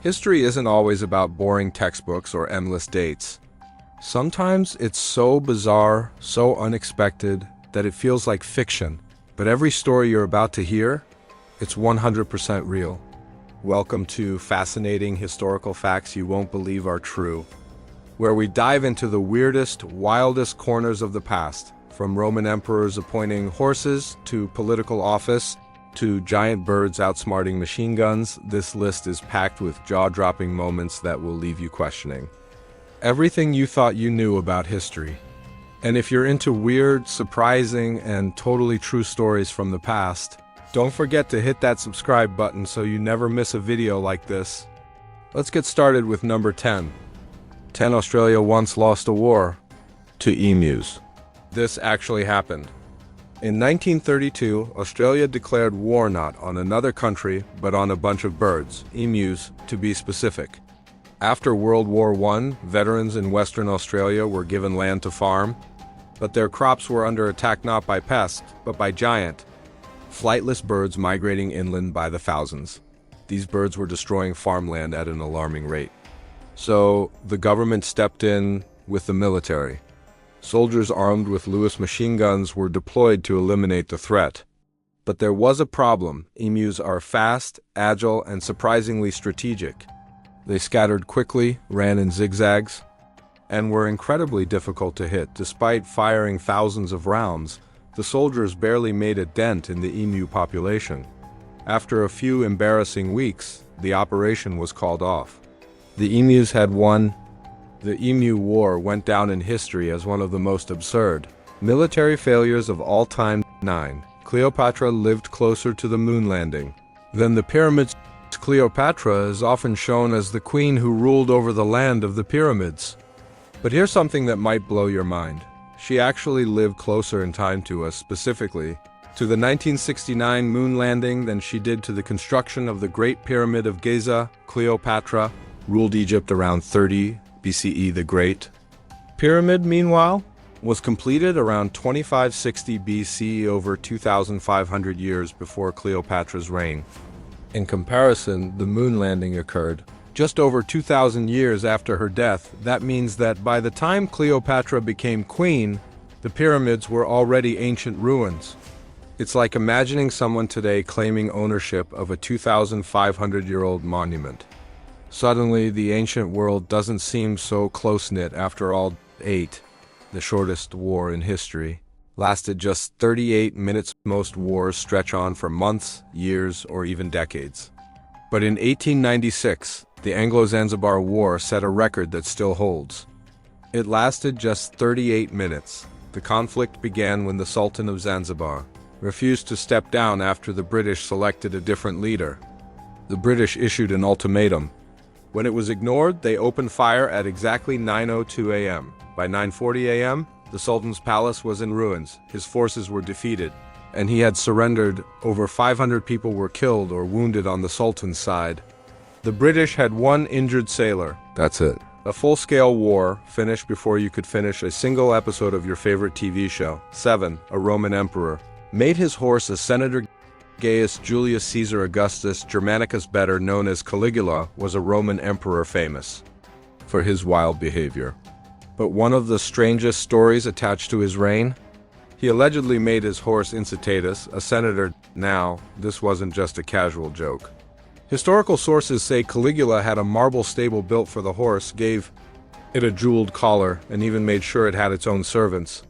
History isn't always about boring textbooks or endless dates. Sometimes it's so bizarre, so unexpected, that it feels like fiction. But every story you're about to hear, it's 100% real. Welcome to Fascinating Historical Facts You Won't Believe Are True, where we dive into the weirdest, wildest corners of the past, from Roman emperors appointing horses to political office, to giant birds outsmarting machine guns. This list is packed with jaw-dropping moments that will leave you questioning everything you thought you knew about history. And if you're into weird, surprising, and totally true stories from the past, don't forget to hit that subscribe button so you never miss a video like this. Let's get started with number 10. 10 Australia once lost a war to emus. This actually happened. In 1932, Australia declared war not on another country, but on a bunch of birds, emus to be specific. After World War I, veterans in Western Australia were given land to farm, but their crops were under attack not by pests, but by giant, flightless birds migrating inland by the thousands. These birds were destroying farmland at an alarming rate. So the government stepped in with the military. Soldiers armed with Lewis machine guns were deployed to eliminate the threat. But there was a problem. Emus are fast, agile, and surprisingly strategic. They scattered quickly, ran in zigzags, and were incredibly difficult to hit. Despite firing thousands of rounds, the soldiers barely made a dent in the emu population. After a few embarrassing weeks, the operation was called off. The emus had won. The Emu War went down in history as one of the most absurd military failures of all time. 9. Cleopatra lived closer to the moon landing than the pyramids. Cleopatra is often shown as the queen who ruled over the land of the pyramids. But here's something that might blow your mind. She actually lived closer in time to us, specifically to the 1969 moon landing, than she did to the construction of the Great Pyramid of Giza. Cleopatra ruled Egypt around 30 BCE. The Great Pyramid, meanwhile, was completed around 2560 BC, over 2,500 years before Cleopatra's reign. In comparison, the moon landing occurred just over 2,000 years after her death. That means that by the time Cleopatra became queen, the pyramids were already ancient ruins. It's like imagining someone today claiming ownership of a 2,500-year-old monument. Suddenly, the ancient world doesn't seem so close-knit after all. 8. The shortest war in history lasted just 38 minutes. Most wars stretch on for months, years, or even decades. But in 1896, the Anglo-Zanzibar War set a record that still holds. It lasted just 38 minutes. The conflict began when the Sultan of Zanzibar refused to step down after the British selected a different leader. The British issued an ultimatum. When it was ignored, they opened fire at exactly 9:02 a.m. By 9:40 a.m., the Sultan's palace was in ruins, his forces were defeated, and he had surrendered. Over 500 people were killed or wounded on the Sultan's side. The British had one injured sailor. That's it. A full-scale war finished before you could finish a single episode of your favorite TV show. 7. A Roman emperor made his horse a senator. Gaius Julius Caesar Augustus Germanicus, better known as Caligula, was a Roman emperor famous for his wild behavior. But one of the strangest stories attached to his reign? He allegedly made his horse Incitatus a senator. Now, this wasn't just a casual joke. Historical sources say Caligula had a marble stable built for the horse, gave it a jeweled collar, and even made sure it had its own servants.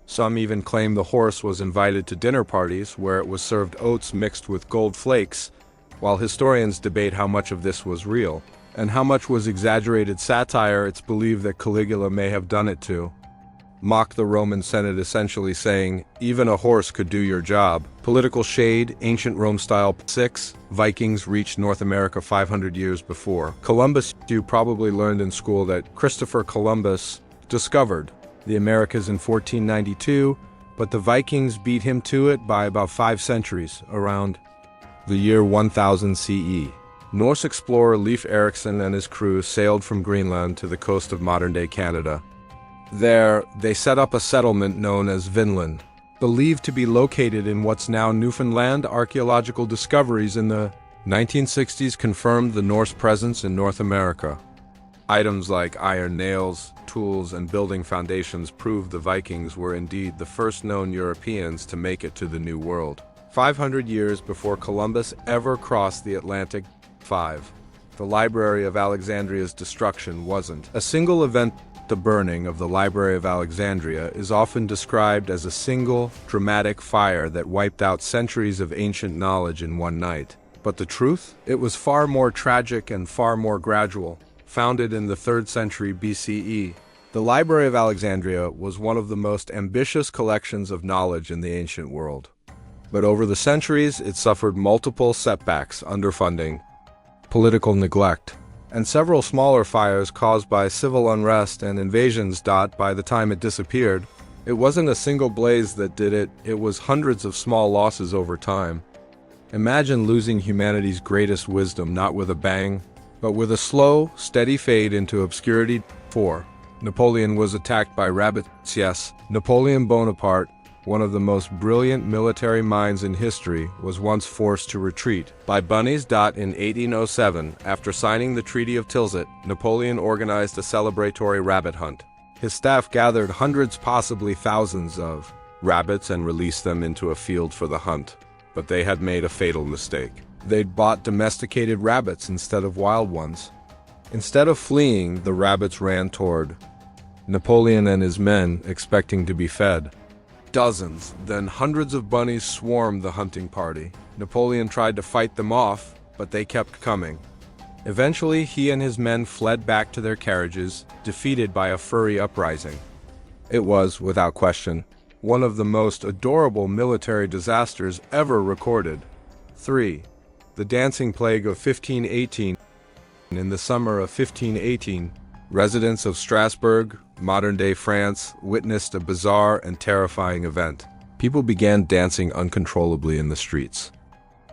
Some even claim the horse was invited to dinner parties where it was served oats mixed with gold flakes, while historians debate how much of this was real and how much was exaggerated satire. It's believed that Caligula may have done it to mock the Roman Senate, essentially saying, even a horse could do your job. Political shade, ancient Rome style. 6. Vikings reached North America 500 years before Columbus. You probably learned in school that Christopher Columbus discovered the Americas in 1492, but the Vikings beat him to it by about 5 centuries, around the year 1000 CE. Norse explorer Leif Erikson and his crew sailed from Greenland to the coast of modern-day Canada. There, they set up a settlement known as Vinland, believed to be located in what's now Newfoundland. Archaeological discoveries in the 1960s confirmed the Norse presence in North America. Items like iron nails, tools, and building foundations proved the Vikings were indeed the first known Europeans to make it to the New World. 500 years before Columbus ever crossed the Atlantic. 5. The Library of Alexandria's destruction wasn't a single event. The burning of the Library of Alexandria is often described as a single, dramatic fire that wiped out centuries of ancient knowledge in one night. But the truth? It was far more tragic and far more gradual. Founded in the 3rd century BCE, the Library of Alexandria was one of the most ambitious collections of knowledge in the ancient world. But over the centuries, it suffered multiple setbacks: underfunding, political neglect, and several smaller fires caused by civil unrest and invasions. By the time it disappeared, it wasn't a single blaze that did it, it was hundreds of small losses over time. Imagine losing humanity's greatest wisdom not with a bang, but with a slow, steady fade into obscurity. 4. Napoleon was attacked by rabbits. Yes, Napoleon Bonaparte, one of the most brilliant military minds in history, was once forced to retreat by bunnies. In 1807, after signing the Treaty of Tilsit, Napoleon organized a celebratory rabbit hunt. His staff gathered hundreds, possibly thousands, of rabbits and released them into a field for the hunt. But they had made a fatal mistake. They'd bought domesticated rabbits instead of wild ones. Instead of fleeing, the rabbits ran toward Napoleon and his men, expecting to be fed. Dozens, then hundreds of bunnies swarmed the hunting party. Napoleon tried to fight them off, but they kept coming. Eventually, he and his men fled back to their carriages, defeated by a furry uprising. It was, without question, one of the most adorable military disasters ever recorded. 3. The Dancing Plague of 1518. In the summer of 1518, residents of Strasbourg, modern-day France, witnessed a bizarre and terrifying event. People began dancing uncontrollably in the streets.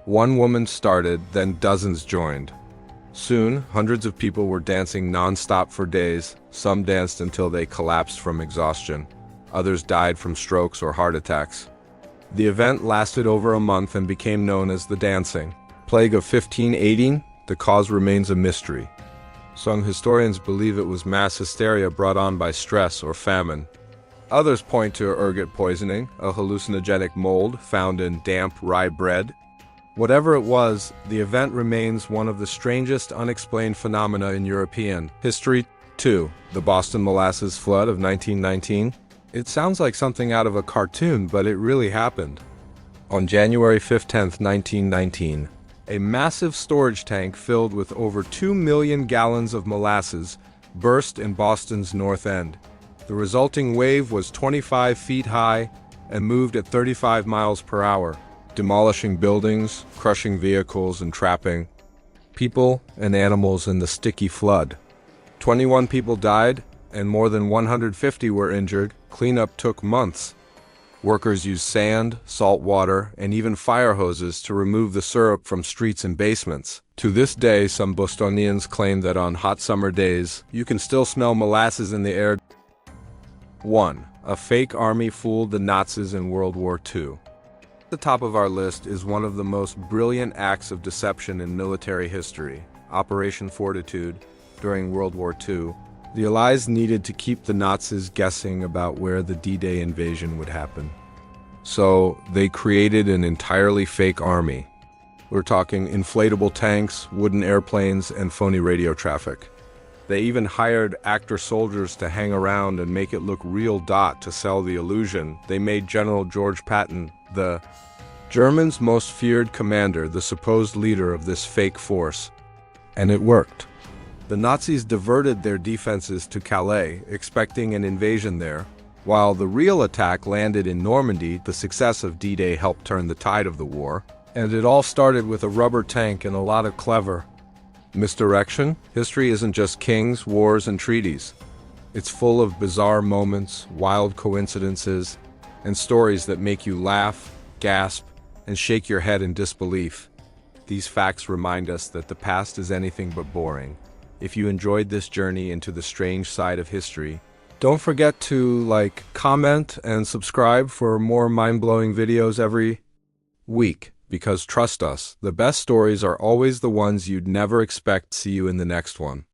One woman started, then dozens joined. Soon, hundreds of people were dancing non-stop for days. Some danced until they collapsed from exhaustion. Others died from strokes or heart attacks. The event lasted over a month and became known as the Dancing Plague of 1518. The cause remains a mystery. Some historians believe it was mass hysteria brought on by stress or famine. Others point to ergot poisoning, a hallucinogenic mold found in damp rye bread. Whatever it was, the event remains one of the strangest unexplained phenomena in European history. 2. The Boston Molasses Flood of 1919. It sounds like something out of a cartoon, but it really happened. On January 15, 1919, a massive storage tank filled with over 2 million gallons of molasses burst in Boston's North End. The resulting wave was 25 feet high and moved at 35 miles per hour, demolishing buildings, crushing vehicles, and trapping people and animals in the sticky flood. 21 people died, and more than 150 were injured. Cleanup took months. Workers used sand, salt water, and even fire hoses to remove the syrup from streets and basements. To this day, some Bostonians claim that on hot summer days, you can still smell molasses in the air. 1. A fake army fooled the Nazis in World War II. At the top of our list is one of the most brilliant acts of deception in military history, Operation Fortitude, during World War II. The Allies needed to keep the Nazis guessing about where the D-Day invasion would happen. So they created an entirely fake army. We're talking inflatable tanks, wooden airplanes, and phony radio traffic. They even hired actor soldiers to hang around and make it look real. To sell the illusion, they made General George Patton, the Germans' most feared commander, the supposed leader of this fake force. And it worked. The Nazis diverted their defenses to Calais, expecting an invasion there. While the real attack landed in Normandy, the success of D-Day helped turn the tide of the war. And it all started with a rubber tank and a lot of clever misdirection. History isn't just kings, wars, and treaties. It's full of bizarre moments, wild coincidences, and stories that make you laugh, gasp, and shake your head in disbelief. These facts remind us that the past is anything but boring. If you enjoyed this journey into the strange side of history, don't forget to like, comment, and subscribe for more mind-blowing videos every week. because trust us, the best stories are always the ones you'd never expect see you in the next one.